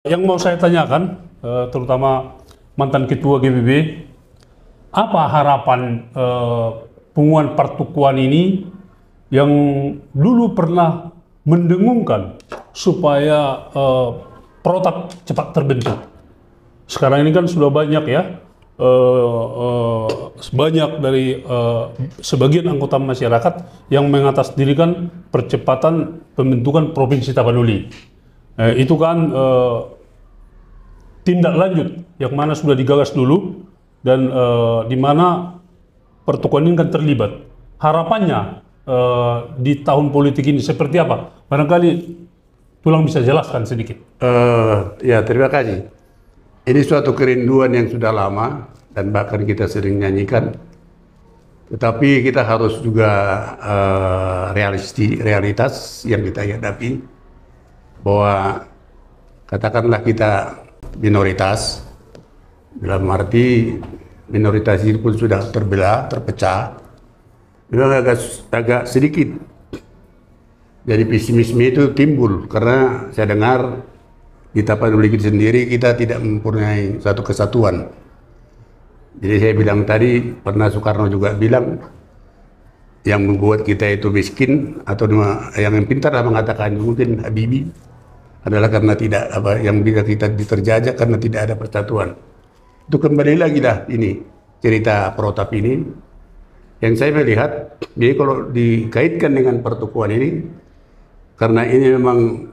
Yang mau saya tanyakan, terutama mantan ketua GBB, apa harapan pengumuman pertukuan ini yang dulu pernah mendengungkan supaya protap cepat terbentuk. Sekarang ini kan sudah banyak ya, banyak dari sebagian anggota masyarakat yang mengatasnamakan percepatan pembentukan Provinsi Tapanuli. Itu kan tindak lanjut yang mana sudah digagas dulu dan di mana pertukuan ini kan terlibat. Harapannya di tahun politik ini seperti apa? Barangkali Tulang bisa jelaskan sedikit. Ya, terima kasih. Ini suatu kerinduan yang sudah lama dan bahkan kita sering nyanyikan. Tetapi kita harus juga realitas yang kita hadapi, bahwa katakanlah kita minoritas, dalam arti minoritas ini pun sudah terbelah, terpecah, memang agak sedikit. Jadi pesimisme itu timbul karena saya dengar di Tapanuli sendiri kita tidak mempunyai satu kesatuan. Jadi saya bilang tadi, pernah Soekarno juga bilang, yang membuat kita itu miskin atau yang pintar mengatakan mungkin Habibie adalah karena tidak yang bisa kita terjajah karena tidak ada persatuan. Itu kembali lagi dah ini cerita protap ini yang saya melihat. Jadi kalau dikaitkan dengan pertukuan ini, karena ini memang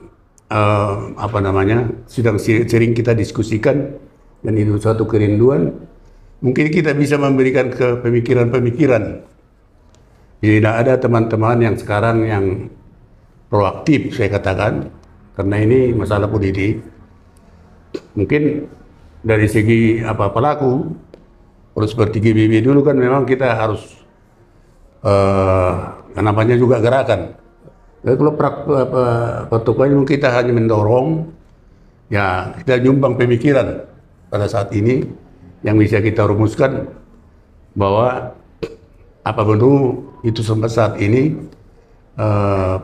sedang sering kita diskusikan dan itu suatu kerinduan, mungkin kita bisa memberikan ke pemikiran-pemikiran. Jadi tidak ada teman-teman yang sekarang yang proaktif, saya katakan, karena ini masalah politik. Mungkin dari segi pelaku, kalau seperti GBB dulu kan memang kita harus namanya juga gerakan. Tapi kalau pertukuan mungkin kita hanya mendorong, ya kita nyumbang pemikiran pada saat ini yang bisa kita rumuskan bahwa apa benar itu sampai saat ini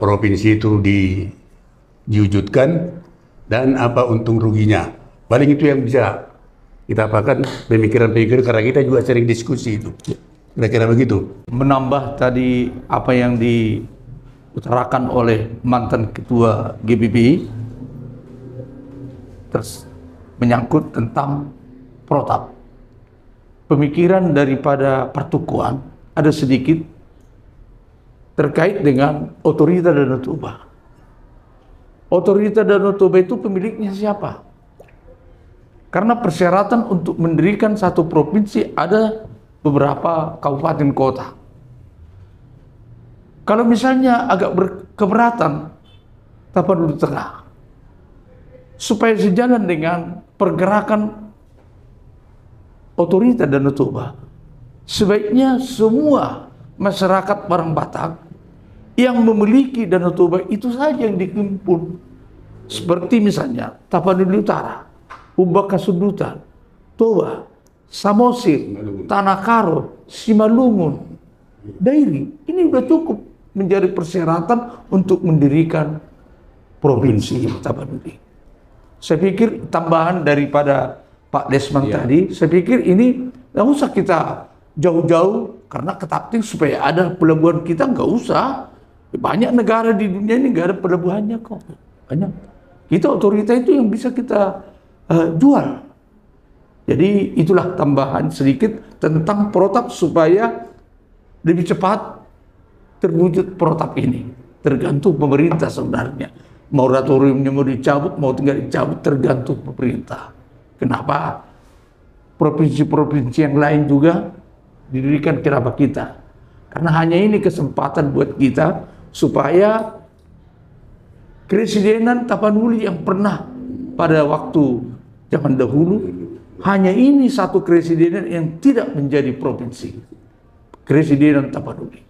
provinsi itu diwujudkan dan apa untung ruginya. Paling itu yang bisa kita apakan pemikiran-pemikiran, karena kita juga sering diskusi itu. Kira-kira begitu. Menambah tadi apa yang diutarakan oleh mantan ketua GBB, terus menyangkut tentang protap. Pemikiran daripada pertukuan ada sedikit terkait dengan otorita Danau Toba. Otorita Danau Toba itu pemiliknya siapa? Karena persyaratan untuk mendirikan satu provinsi ada beberapa kabupaten kota. Kalau misalnya agak berkeberatan Tapanuli Tengah, supaya sejalan dengan pergerakan otorita Danau Toba, sebaiknya semua masyarakat Barang Batak yang memiliki Danau Toba itu saja yang dihimpun. Seperti misalnya Tapanuli Utara, Umbaka Sundutan, Toba, Samosir, Tanah Karo, Simalungun, Dairi. Ini sudah cukup menjadi persyaratan untuk mendirikan provinsi Tapanuli. Saya pikir tambahan daripada Pak Desmond tadi, saya pikir ini nggak usah kita jauh-jauh, karena ketaktik supaya ada pelabuhan kita nggak usah. Banyak negara di dunia ini nggak ada pelabuhannya kok. Banyak. Kita otorita itu yang bisa kita jual. Jadi itulah tambahan sedikit tentang protap supaya lebih cepat terwujud protap ini. Tergantung pemerintah sebenarnya. Moratoriumnya mau dicabut, mau tinggal dicabut, tergantung pemerintah. Kenapa provinsi-provinsi yang lain juga didirikan, kenapa kita? Karena hanya ini kesempatan buat kita supaya Kresidenan Tapanuli yang pernah pada waktu zaman dahulu, hanya ini satu kresidenan yang tidak menjadi provinsi, Kresidenan Tapanuli.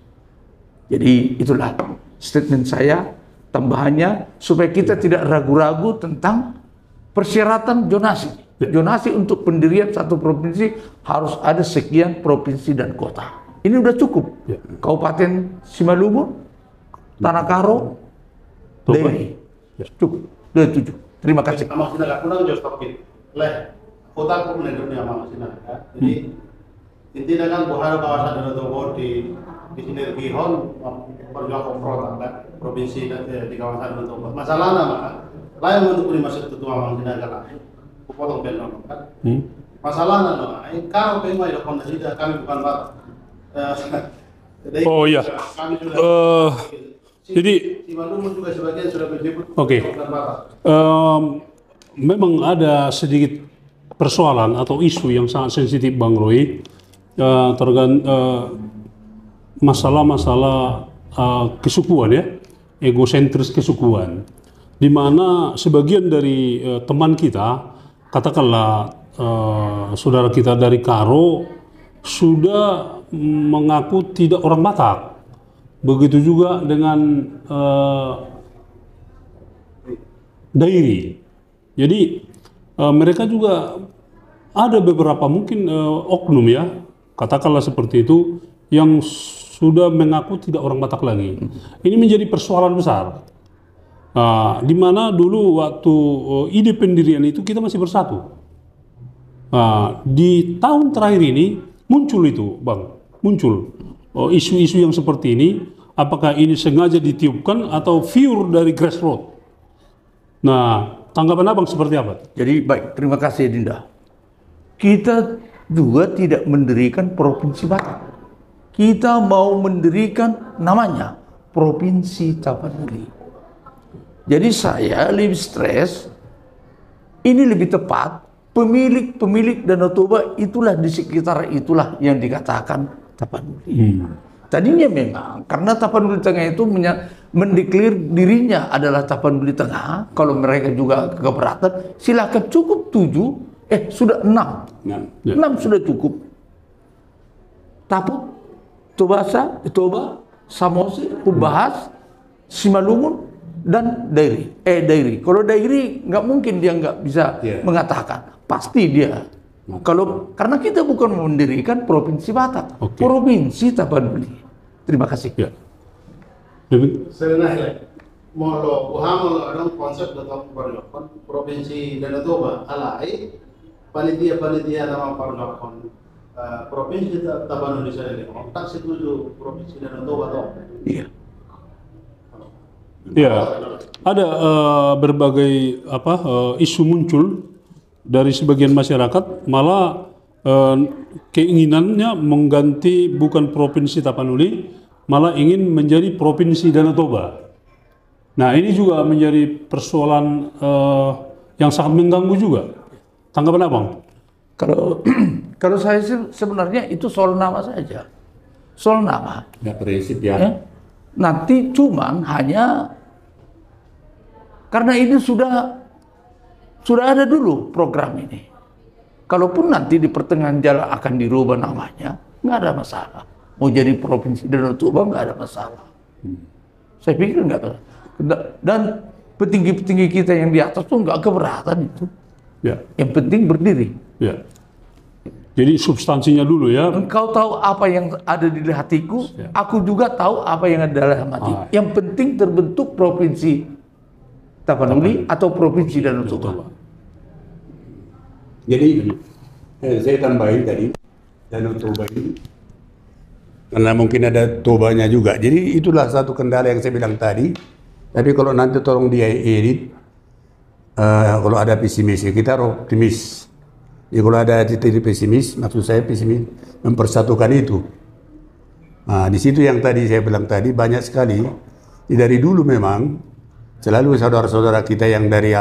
Jadi itulah statement saya, tambahannya supaya kita tidak ragu-ragu tentang persyaratan zonasi. Zonasi untuk pendirian satu provinsi harus ada sekian provinsi dan kota. Ini udah cukup. Kabupaten Simalungun, Tanah Karo, Dairi. Cukup. Udah 7. Terima kasih. Amak sinaga kunang jos topik. Leh, kota pun dunia amak sinaga. Jadi intinya kan buhara kawasan Danau Toba di sinergi hon perjuangan komprot kan provinsi di kawasan Danau Toba. Masalahnya maka lain untuk masuk tutua amak sinaga lah. Kupotong belon kan. Masalahnya maka kalau pengen ada kondisi kami bukan batas. Oh iya. Kami sudah. Jadi Si Bandung juga sebagian sudah menyebut Oke. bukan batas. Memang ada sedikit persoalan atau isu yang sangat sensitif Bang Roy, masalah-masalah kesukuan ya, egosentris kesukuan, di mana sebagian dari teman kita, katakanlah saudara kita dari Karo, sudah mengaku tidak orang Batak. Begitu juga dengan Dairi. Jadi mereka juga ada beberapa mungkin oknum ya, katakanlah seperti itu, yang sudah mengaku tidak orang Batak lagi. Ini menjadi persoalan besar. Di mana dulu waktu ide pendirian itu kita masih bersatu. Di tahun terakhir ini muncul itu, Bang, muncul isu-isu yang seperti ini. Apakah ini sengaja ditiupkan atau pure dari grassroots? Nah, tanggapan Abang seperti apa? Jadi baik, terima kasih Dinda. Kita juga tidak mendirikan Provinsi Batak. Kita mau mendirikan namanya Provinsi Tapanuli. Jadi saya lebih stres, ini lebih tepat, pemilik Danau Toba itulah di sekitar itulah yang dikatakan Tapanuli. Tadinya memang karena Tapanuli Tengah itu mendeklir dirinya adalah Tapanuli Tengah. Kalau mereka juga keberatan, silakan, cukup 7, sudah 6. 6 sudah cukup. Taput, Toba, Samosir, Ubahas, Simalungun, dan Dairi. Dairi. Kalau Dairi nggak mungkin dia nggak bisa mengatakan. Pasti dia. Karena kita bukan mendirikan Provinsi Batak, Provinsi Tapanuli. Terima kasih. Ya. Sebenarnya, mau ada konsep datang perjuangan Provinsi Danau Toba alai panitia nama perjuangan Provinsi Tapanuli sendiri. Tak setuju Provinsi Danau Toba toh? Iya. Ya, ada berbagai isu muncul dari sebagian masyarakat, malah keinginannya mengganti bukan Provinsi Tapanuli, malah ingin menjadi Provinsi Danau Toba. Nah, ini juga menjadi persoalan yang sangat mengganggu juga. Tanggapan Abang? Kalau saya sih sebenarnya itu soal nama saja, soal nama. Ya prinsip ya. Nanti cuman hanya karena ini sudah ada dulu program ini. Kalaupun nanti di pertengahan jalan akan dirubah namanya, nggak ada masalah. Mau jadi Provinsi Danau Toba nggak ada masalah. Saya pikir nggak ada. Dan petinggi-petinggi kita yang di atas tuh nggak keberatan itu. Ya. Yang penting berdiri. Ya. Jadi substansinya dulu ya. Engkau tahu apa yang ada di hatiku, aku juga tahu apa yang ada dalam hati. Yang penting terbentuk Provinsi Tapanuli atau Provinsi Danau Toba. Jadi saya tambahin tadi Danau Toba ini karena mungkin ada Tobanya juga. Jadi itulah satu kendala yang saya bilang tadi. Tapi kalau nanti tolong dia edit, kalau ada pesimis, kita optimis. Jadi kalau ada titik pesimis, maksud saya pesimis mempersatukan itu. Nah, di situ yang tadi saya bilang tadi banyak sekali. Dari dulu memang selalu saudara-saudara kita yang dari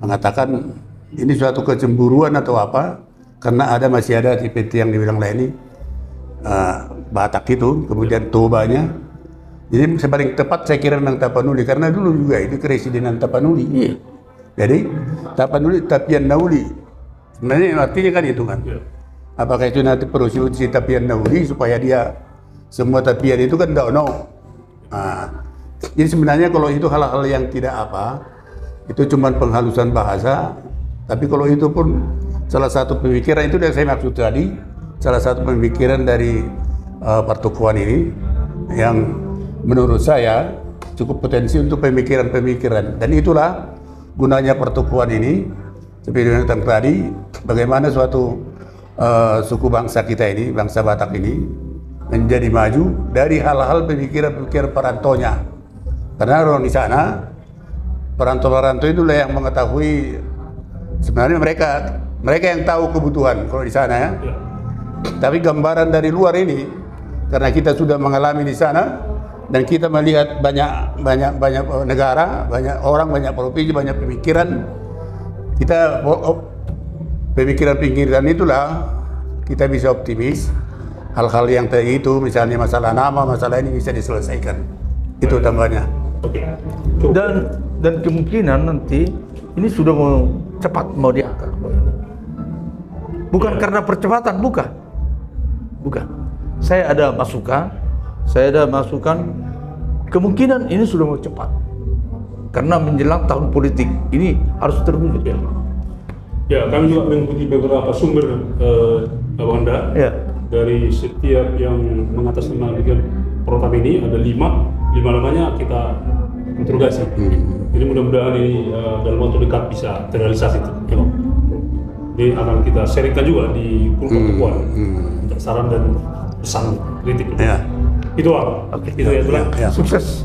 mengatakan ini suatu kecemburuan atau apa, karena masih ada tipe yang dibilang lain ini Batak itu, kemudian Tobanya. Jadi paling tepat saya kira tentang Tapanuli, karena dulu juga itu keresidenan Tapanuli. Iya. Jadi Tapanuli Tapian Nauli. Sebenarnya artinya kan itu kan. Apakah itu nanti perlu si Tapian Nauli supaya dia semua tapian itu kan tidak no. Jadi sebenarnya kalau itu hal-hal yang tidak itu cuma penghalusan bahasa. Tapi kalau itu pun salah satu pemikiran itu yang saya maksud tadi, salah satu pemikiran dari pertukuan ini yang menurut saya cukup potensi untuk pemikiran-pemikiran. Dan itulah gunanya pertukuan ini, seperti yang tadi, bagaimana suatu suku bangsa kita ini, bangsa Batak ini, menjadi maju dari hal-hal pemikiran-pemikiran perantaunya. Karena orang di sana, perantau-perantau itulah yang mengetahui, sebenarnya mereka yang tahu kebutuhan kalau di sana ya. Tapi gambaran dari luar ini, karena kita sudah mengalami di sana dan kita melihat banyak negara, banyak orang, banyak provinsi, banyak pemikiran. Kita pemikiran-pemikiran itulah kita bisa optimis. Hal-hal yang tadi itu, misalnya masalah nama, masalah ini bisa diselesaikan. Itu tambahnya. Dan kemungkinan nanti ini sudah cepat mau diangkat. Bukan karena percepatan, bukan. Saya ada masukan, kemungkinan ini sudah mau cepat. Karena menjelang tahun politik ini harus terwujud. Ya, kami juga mengikuti beberapa sumber Abang Anda. Ya. Dari setiap yang mengatasnamakan program ini ada 5 namanya kita interogasi. Jadi mudah-mudahan ini dalam waktu dekat bisa terrealisasi itu. Ya, Bang. Ini akan kita sharingkan juga di grup pertemuan untuk saran dan pesan kritik. Ya. Itu Bang. Oke. Itu ya, Ya. Sukses.